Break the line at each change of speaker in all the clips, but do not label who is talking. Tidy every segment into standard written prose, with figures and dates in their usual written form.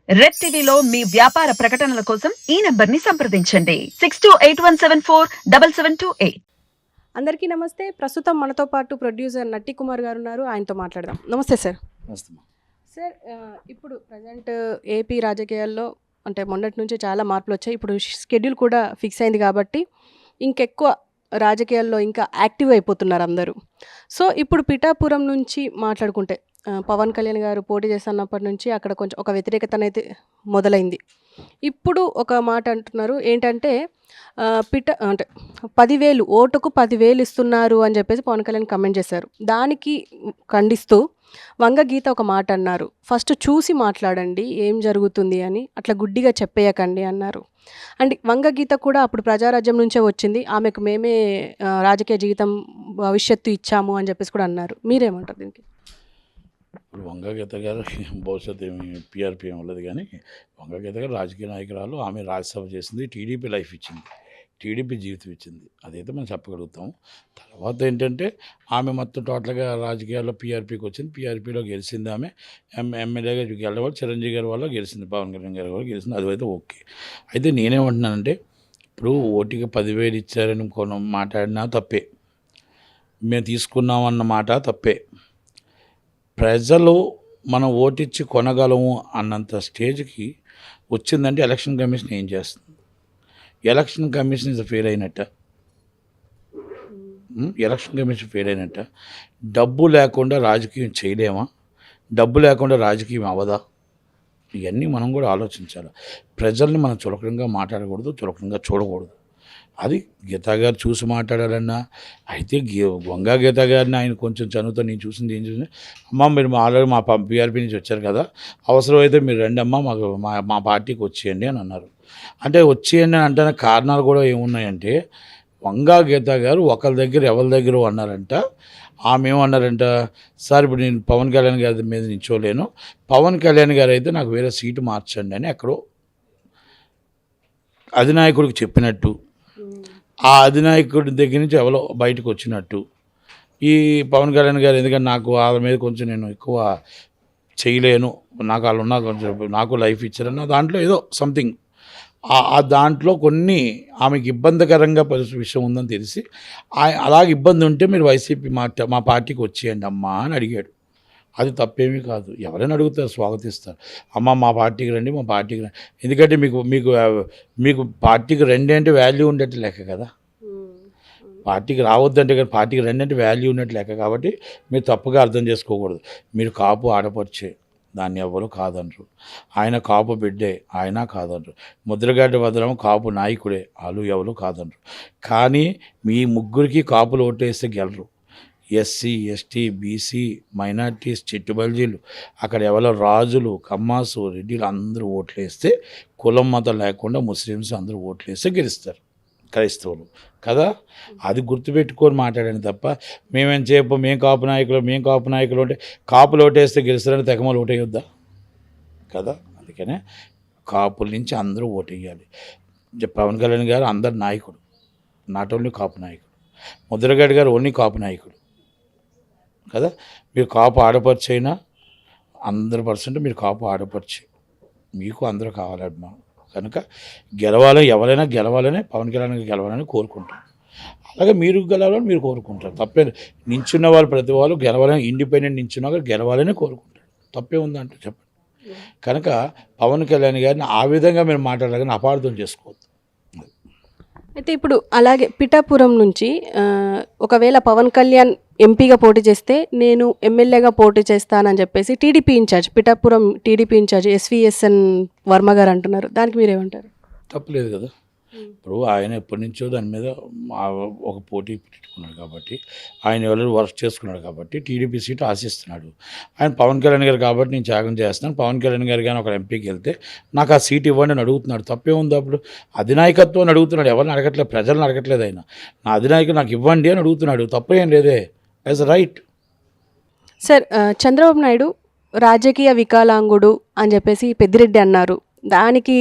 Red టీవీలో మీ వ్యాపార ప్రకటనల కోసం ఈ నంబర్ని సంప్రదించండి 6281747728.
అందరికీ నమస్తే. ప్రస్తుతం మనతో పాటు ప్రొడ్యూసర్ నట్టి కుమార్ గారు ఉన్నారు. ఆయనతో మాట్లాడదాం. నమస్తే సార్. సార్, ఇప్పుడు ప్రజెంట్ ఏపీ రాజకీయాల్లో అంటే మొన్నటి నుంచి చాలా మార్పులు వచ్చాయి. ఇప్పుడు షెడ్యూల్ కూడా ఫిక్స్ అయింది కాబట్టి ఇంకెక్కువ రాజకీయాల్లో ఇంకా యాక్టివ్ అయిపోతున్నారు అందరూ. సో ఇప్పుడు పిఠాపురం నుంచి మాట్లాడుకుంటే పవన్ కళ్యాణ్ గారు పోటీ చేస్తున్నప్పటి నుంచి అక్కడ కొంచెం ఒక వ్యతిరేకత అనేది మొదలైంది. ఇప్పుడు ఒక మాట అంటున్నారు ఏంటంటే అంటే 10,000 ఓటుకు 10,000 ఇస్తున్నారు అని చెప్పేసి పవన్ కళ్యాణ్ కమెంట్ చేశారు. దానికి ఖండిస్తూ వంగ గీత ఒక మాట అన్నారు, ఫస్ట్ చూసి మాట్లాడండి ఏం జరుగుతుంది అని, అట్లా గుడ్డిగా చెప్పేయకండి అన్నారు. అండ్ వంగ గీత కూడా అప్పుడు ప్రజారాజ్యం నుంచే వచ్చింది, ఆమెకు మేమే రాజకీయ జీవితం భవిష్యత్తు ఇచ్చాము అని చెప్పేసి కూడా అన్నారు. మీరేమంటారు దీనికి?
ఇప్పుడు వంగగీత గారు భవిష్యత్తు ఏమి పీఆర్పీ ఏమి ఉండదు, కానీ వంగగీత గారు రాజకీయ నాయకురాలు. ఆమె రాజ్యసభ చేసింది, టీడీపీ లైఫ్ ఇచ్చింది, టీడీపీ జీవితం ఇచ్చింది, అదైతే మనం చెప్పగలుగుతాం. తర్వాత ఏంటంటే ఆమె మొత్తం టోటల్గా రాజకీయాల్లో పీఆర్పీకి వచ్చింది, పీఆర్పీలో గెలిచింది. ఆమె ఎమ్మెల్యేగా గెలవాలి, చిరంజీవి గారి వల్ల గెలిచింది, పవన్ కళ్యాణ్ గారి వల్ల గెలిచింది, అదైతే ఓకే. అయితే నేనేమంటున్నానంటే ఇప్పుడు ఓటికి 10,000 ఇచ్చారని కొన్ని మాట్లాడినా తప్పే, మేము తీసుకున్నామన్న మాట తప్పే. ప్రజలు మనం ఓటిచ్చి కొనగలము అన్నంత స్టేజ్కి వచ్చిందంటే ఎలక్షన్ కమిషన్ ఏం చేస్తుంది? ఎలక్షన్ కమిషన్ ఇస్ ఫెయిల్ అయినట్ట, ఎలక్షన్ కమిషన్ ఫెయిల్ అయినట్ట. డబ్బు లేకుండా రాజకీయం చేయలేమా? డబ్బు లేకుండా రాజకీయం అవదా? ఇవన్నీ మనం కూడా ఆలోచించాలి. ప్రజల్ని మనం చులకనంగా మాట్లాడకూడదు, చులకనంగా చూడకూడదు. అది గీతా గారు చూసి మాట్లాడాలన్నా అయితే వంగా గీతా గారిని ఆయన కొంచెం చనువుతో నేను చూసింది ఏం చూసింది, అమ్మ మీరు ఆల్రెడీ మా పీఆర్పీ నుంచి వచ్చారు కదా, అవసరమైతే మీరు రండి అమ్మ మాకు మా పార్టీకి వచ్చేయండి అని అన్నారు. అంటే వచ్చేయండి అని అంటే కారణాలు కూడా ఏమున్నాయంటే, వంగా గీతా గారు ఒకరి దగ్గర ఎవరి దగ్గర అన్నారంట. ఆమె ఏమన్నారంట, సార్ ఇప్పుడు నేను పవన్ కళ్యాణ్ గారి మీద నిల్చోలేను, పవన్ కళ్యాణ్ గారు అయితే నాకు వేరే సీటు మార్చండి అని ఎక్కడో అధినాయకుడికి చెప్పినట్టు, ఆ అధినాయకుడి దగ్గర నుంచి ఎవరో బయటకు వచ్చినట్టు ఈ పవన్ కళ్యాణ్ గారు, ఎందుకంటే నాకు వాళ్ళ మీద కొంచెం నేను ఎక్కువ చేయలేను, నాకు వాళ్ళు ఉన్నా కొంచెం నాకు లైఫ్ ఇచ్చారన్న దాంట్లో ఏదో సంథింగ్ ఆ దాంట్లో కొన్ని ఆమెకి ఇబ్బందికరంగా విషయం ఉందని తెలిసి అలాగే ఇబ్బంది ఉంటే మీరు వైసీపీ మా పార్టీకి వచ్చేయండి అమ్మా అని అడిగాడు. అది తప్పేమీ కాదు, ఎవరైనా అడుగుతారు, స్వాగతిస్తారు. అమ్మ మా పార్టీకి రండి, మా పార్టీకి రండి, ఎందుకంటే మీకు మీకు మీకు పార్టీకి రండి అంటే వాల్యూ ఉండేట్టు లెక్క కదా, పార్టీకి రావద్దంటే కానీ పార్టీకి రండి అంటే వాల్యూ ఉన్నట్టు లెక్క. కాబట్టి మీరు తప్పుగా అర్థం చేసుకోకూడదు. మీరు కాపు ఆడపరిచే, దాన్ని ఎవరు కాదనరు. ఆయన కాపు బిడ్డే, ఆయన కాదనరు. ముద్రగడ్డ భద్రం కాపు నాయకుడే, వాళ్ళు ఎవరు కాదనరు. కానీ మీ ముగ్గురికి కాపులు ఓటేస్తే గెలరు. ఎస్సీ, ఎస్టీ, బీసీ, మైనార్టీస్, చిట్టుబల్జీలు, అక్కడ ఎవరో రాజులు, కమ్మాసు, రెడ్డిలు అందరూ ఓట్లు వేస్తే, కులం మతం లేకుండా ముస్లిమ్స్ అందరూ ఓట్లు వేస్తే గెలుస్తారు, క్రైస్తవులు కదా. అది గుర్తుపెట్టుకొని మాట్లాడాను తప్ప మేమేం చెప్పు మేము కాపు నాయకులు అంటే కాపులు ఓటేస్తే గెలుస్తారని తెగమలు ఓటేయొద్దా కదా. అందుకనే కాపుల నుంచి అందరూ ఓటేయాలి. పవన్ కళ్యాణ్ గారు అందరు నాయకుడు, నాట్ ఓన్లీ కాపు నాయకుడు. ముద్రగడ్డ గారు ఓన్లీ కాపు నాయకుడు కదా. మీరు కాపు ఆడపరిచి అయినా 100% మీరు కాపు ఆడపరిచి, మీకు అందరూ కావాలమ్మా. కనుక ఎవరైనా గెలవాలని, పవన్ కళ్యాణ్ గెలవాలని కోరుకుంటారు. అలాగే మీరు గెలవాలని మీరు కోరుకుంటారు, తప్పే. నించున్న వాళ్ళు ప్రతి వాళ్ళు గెలవాలని, ఇండిపెండెంట్ నించున్న వాళ్ళు గెలవాలని కోరుకుంటారు, తప్పే ఉందంటే చెప్పండి. కనుక పవన్ కళ్యాణ్ గారిని ఆ విధంగా మీరు మాట్లాడాలని అపార్థం చేసుకోవద్దు.
అయితే ఇప్పుడు అలాగే పిఠాపురం నుంచి ఒకవేళ పవన్ కళ్యాణ్ ఎంపీగా పోటీ చేస్తే నేను ఎమ్మెల్యేగా పోటీ చేస్తానని చెప్పేసి TDP incharge, Pithapuram TDP incharge SVSN Varma garu అంటున్నారు. దానికి మీరేమంటారు?
తప్పలేదు కదా. ఇప్పుడు ఆయన ఎప్పటి నుంచో దాని మీద ఒక పోటీ పెట్టుకున్నాడు కాబట్టి, ఆయన ఎవరు వర్క్ చేసుకున్నాడు కాబట్టి టీడీపీ సీట్ ఆశిస్తున్నాడు. ఆయన పవన్ కళ్యాణ్ గారు కాబట్టి నేను త్యాగం చేస్తున్నాను, పవన్ కళ్యాణ్ గారు కానీ ఒక ఎంపీకి వెళ్తే నాకు ఆ సీట్ ఇవ్వండి అని అడుగుతున్నాడు, తప్పే ఉంది. అప్పుడు అధినాయకత్వం అడుగుతున్నాడు, ఎవరిని అడగట్లేదు, ప్రజలను అడగట్లేదు. ఆయన నా అధినాయకుడు నాకు ఇవ్వండి అని అడుగుతున్నాడు, తప్పేం లేదే, as right.
Sir, Chandrababu Naidu రాజకీయ వికలాంగుడు అని చెప్పేసి పెద్దిరెడ్డి అన్నారు. దానికి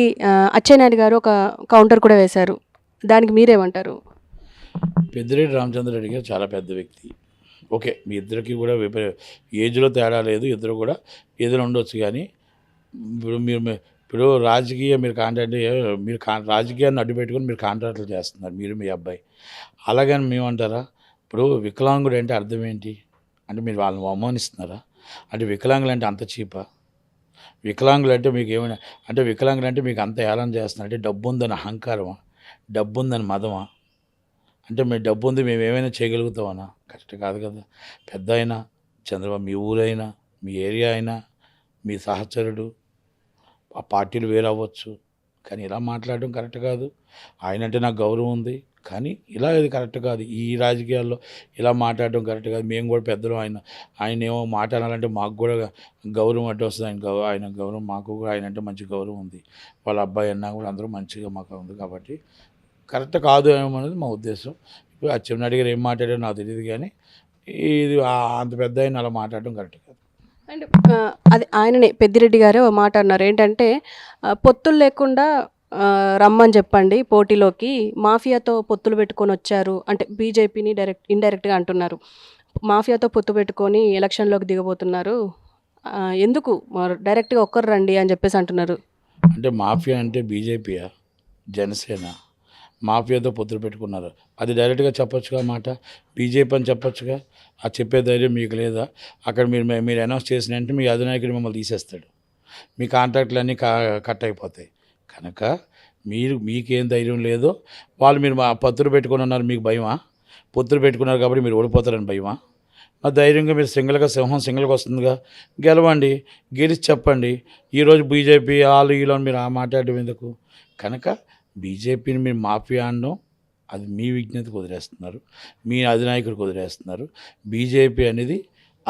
అచ్చెన్నాయుడు గారు ఒక కౌంటర్ కూడా వేశారు. దానికి మీరేమంటారు?
పెద్దిరెడ్డి రామచంద్రరెడ్డి గారు చాలా పెద్ద వ్యక్తి, ఓకే. మీ ఇద్దరికి కూడా ఏజ్లో తేడా లేదు, ఇద్దరు కూడా ఏదైనా ఉండొచ్చు. కానీ ఇప్పుడు మీరు ఇప్పుడు మీరు కాంట్రాక్ట్ మీరు రాజకీయాన్ని అడ్డు పెట్టుకొని మీరు కాంట్రాక్టులు చేస్తున్నారు మీరు మీ అబ్బాయి. అలాగని మేమంటారా? ఇప్పుడు వికలాంగుడు అంటే అర్థం ఏంటి? అంటే మీరు వాళ్ళని అవమానిస్తున్నారా? అంటే వికలాంగులు అంటే అంత చీపా? వికలాంగులు అంటే మీకు ఏమైనా అంటే వికలాంగులు అంటే మీకు అంత ఏళన చేస్తున్నారు అంటే డబ్బు ఉందని అహంకారమా? డబ్బు ఉందని మదమా? అంటే మీ డబ్బు ఉంది మేము ఏమైనా చేయగలుగుతామన్నా? కరెక్ట్ కాదు కదా. పెద్ద అయినా చంద్రబాబు మీ ఊరైనా మీ ఏరియా అయినా మీ సహచరుడు ఆ పార్టీలు వేరు అవ్వచ్చు, కానీ ఇలా మాట్లాడడం కరెక్ట్ కాదు. ఆయన అంటే నాకు గౌరవం ఉంది, కానీ ఇలా ఇది కరెక్ట్ కాదు. ఈ రాజకీయాల్లో ఇలా మాట్లాడడం కరెక్ట్ కాదు. మేము కూడా పెద్దలు, ఆయన ఏమో మాట్లాడాలంటే మాకు కూడా గౌరవం అడ్డు వస్తుంది. ఆయన గౌరవం మాకు కూడా ఆయన అంటే మంచి గౌరవం ఉంది. వాళ్ళ అబ్బాయి అన్నా కూడా అందరూ మంచిగా మాకు ఉంది. కాబట్టి కరెక్ట్ కాదు ఏమో అనేది మా ఉద్దేశం. ఇప్పుడు అచ్చెన్నాయుడు గారు ఏం మాట్లాడారో నాకు తెలియదు, కానీ ఇది అంత పెద్ద ఆయన అలా మాట్లాడడం కరెక్ట్ కాదు.
అండ్ అది ఆయననే పెద్దిరెడ్డి గారే ఓ మాట అన్నారు ఏంటంటే పొత్తులు లేకుండా రమ్మని చెప్పండి పోటీలోకి, మాఫియాతో పొత్తులు పెట్టుకొని వచ్చారు అంటే బీజేపీని ఇండైరెక్ట్గా అంటున్నారు. మాఫియాతో పొత్తు పెట్టుకొని ఎలక్షన్లోకి దిగబోతున్నారు, ఎందుకు డైరెక్ట్గా ఒక్కరు రండి అని చెప్పేసి అంటున్నారు.
అంటే మాఫియా అంటే బీజేపీయా జనసేన? మాఫియాతో పొత్తులు పెట్టుకున్నారు, అది డైరెక్ట్గా చెప్పొచ్చుగా మాట. బీజేపీ అని చెప్పొచ్చుగా. ఆ చెప్పే ధైర్యం మీకు లేదా? అక్కడ మీరు అనౌన్స్ చేసిన వెంటనే మీ అధినాయకుడు మిమ్మల్ని తీసేస్తాడు, మీ కాంట్రాక్టులన్నీ కట్ అయిపోతాయి. కనుక మీకేం ధైర్యం లేదో మీరు మా పొత్తులు పెట్టుకుని ఉన్నారు, మీకు భయమా? పొత్తులు పెట్టుకున్నారు కాబట్టి మీరు ఓడిపోతారని భయమా? ఆ ధైర్యంగా మీరు సింగిల్గా వస్తుందిగా, గెలవండి, గెలిచి చెప్పండి. ఈరోజు బీజేపీ వీళ్ళు మీరు మాట్లాడడం ఎందుకు? కనుక బీజేపీని మీరు మాఫియా అనడం అది మీ విజ్ఞతకు వదిలేస్తున్నారు, మీ అధినాయకుడికి వదిలేస్తున్నారు. బీజేపీ అనేది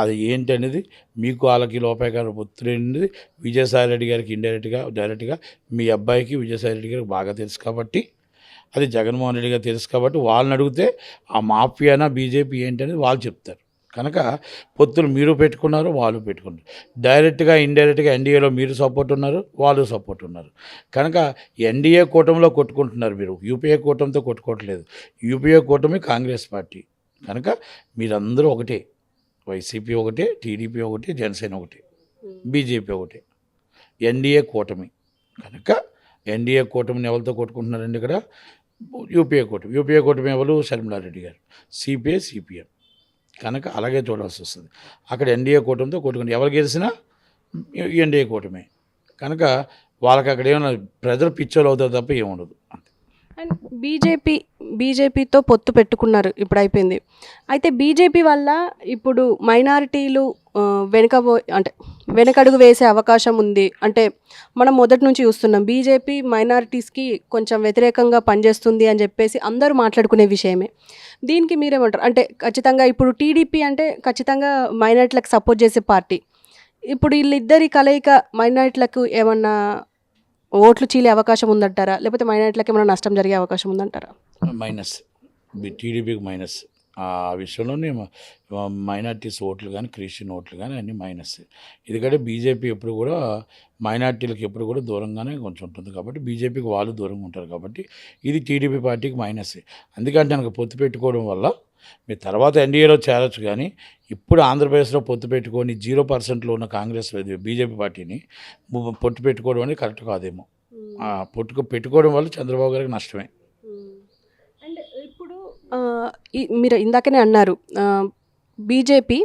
అది ఏంటి అనేది మీకు వాళ్ళకి లోపాయకార పొత్తులు అనేది విజయసాయిరెడ్డి గారికి డైరెక్ట్గా మీ అబ్బాయికి విజయసాయిరెడ్డి గారికి బాగా తెలుసు కాబట్టి, అది జగన్మోహన్ రెడ్డి గారు తెలుసు కాబట్టి వాళ్ళని అడిగితే ఆ మాఫియానా బీజేపీ ఏంటి అనేది వాళ్ళు చెప్తారు. కనుక పొత్తులు మీరు పెట్టుకున్నారు, వాళ్ళు పెట్టుకున్నారు. డైరెక్ట్గా ఇండైరెక్ట్గా ఎన్డీఏలో మీరు సపోర్ట్ ఉన్నారు, వాళ్ళు సపోర్ట్ ఉన్నారు. కనుక ఎన్డీఏ కూటమిలో కొట్టుకుంటున్నారు, మీరు యూపీఏ కూటమితో కొట్టుకోవట్లేదు. యూపీఏ కూటమి కాంగ్రెస్ పార్టీ. కనుక మీరందరూ ఒకటే, వైసీపీ ఒకటే, టీడీపీ ఒకటే, జనసేన ఒకటే, బీజేపీ ఒకటే, ఎన్డీఏ కూటమి. కనుక ఎన్డీఏ కూటమిని ఎవరితో కొట్టుకుంటున్నారండి ఇక్కడ? యూపీఏ కూటమి ఎవరు? షర్మిలారెడ్డి గారు, సిపిఎం. కనుక అలాగే చూడాల్సి వస్తుంది. అక్కడ ఎన్డీఏ కూటమితో కొట్టుకుని ఎవరు గెలిచినా ఎన్డీఏ కూటమే. కనుక వాళ్ళకి అక్కడ ఏమైనా ప్రజలు పిచ్చోలు అవుతారు తప్ప ఏముండదు.
అండ్ బీజేపీతో పొత్తు పెట్టుకున్నారు, ఇప్పుడు అయిపోయింది. అయితే బీజేపీ వల్ల ఇప్పుడు మైనారిటీలు వెనకడుగు వేసే అవకాశం ఉంది. అంటే మనం మొదటి నుంచి చూస్తున్నాం బీజేపీ మైనారిటీస్కి కొంచెం వ్యతిరేకంగా పనిచేస్తుంది అని చెప్పేసి అందరూ మాట్లాడుకునే విషయమే. దీనికి మీరేమంటారు? అంటే ఖచ్చితంగా ఇప్పుడు టీడీపీ అంటే ఖచ్చితంగా మైనారిటీలకు సపోర్ట్ చేసే పార్టీ. ఇప్పుడు వీళ్ళిద్దరి కలయిక మైనారిటీలకు ఏమన్నా ఓట్లు చీలే అవకాశం ఉందంటారా? లేకపోతే మైనారిటీలకు ఏమైనా నష్టం జరిగే అవకాశం ఉందంటారా?
మైనస్, టీడీపీకి మైనస్. ఆ విషయంలోనే మైనార్టీస్ ఓట్లు కానీ క్రిస్టియన్ ఓట్లు కానీ అన్నీ మైనస్. ఎందుకంటే బీజేపీ ఎప్పుడు కూడా మైనార్టీలకు ఎప్పుడు కూడా దూరంగానే కొంచెం ఉంటుంది కాబట్టి బీజేపీకి వాళ్ళు దూరంగా ఉంటారు కాబట్టి ఇది టీడీపీ పార్టీకి మైనస్. అందుకంటే నాకు పొత్తు పెట్టుకోవడం వల్ల మీరు తర్వాత ఎన్డీఏలో చేరొచ్చు, కానీ ఇప్పుడు ఆంధ్రప్రదేశ్లో పొత్తు పెట్టుకొని 0%లో ఉన్న కాంగ్రెస్ బీజేపీ పార్టీని పొత్తు పెట్టుకోవడం అనేది కరెక్ట్ కాదేమో. పెట్టుకోవడం వల్ల చంద్రబాబు గారికి నష్టమే.
అండ్ ఇప్పుడు మీరు ఇందాకనే అన్నారు బీజేపీ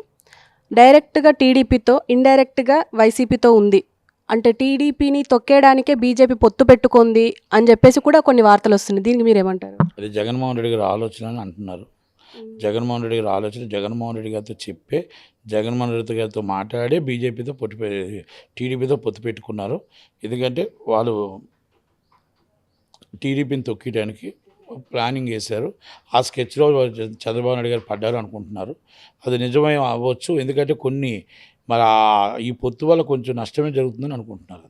డైరెక్ట్గా టీడీపీతో ఇండైరెక్ట్గా వైసీపీతో ఉంది అంటే టీడీపీని తొక్కేయడానికే బీజేపీ పొత్తు పెట్టుకుంది అని చెప్పేసి కూడా కొన్ని వార్తలు వస్తున్నాయి. దీనికి మీరేమంటారు?
అది జగన్మోహన్ రెడ్డి గారి ఆలోచన అని అంటున్నారు. జగన్మోహన్ రెడ్డి గారి ఆలోచన జగన్మోహన్ రెడ్డి గారితో చెప్పే జగన్మోహన్ రెడ్డి గారితో మాట్లాడి బీజేపీతో టీడీపీతో పొత్తు పెట్టుకున్నారు. ఎందుకంటే వాళ్ళు టీడీపీని తొక్కేయడానికి ప్లానింగ్ చేశారు. ఆ స్కెచ్లో చంద్రబాబు నాయుడు గారు పడ్డారు అనుకుంటున్నారు. అది నిజమే అవ్వచ్చు, ఎందుకంటే కొన్ని మరి ఈ పొత్తు వల్ల కొంచెం నష్టమే జరుగుతుందని అనుకుంటున్నారు.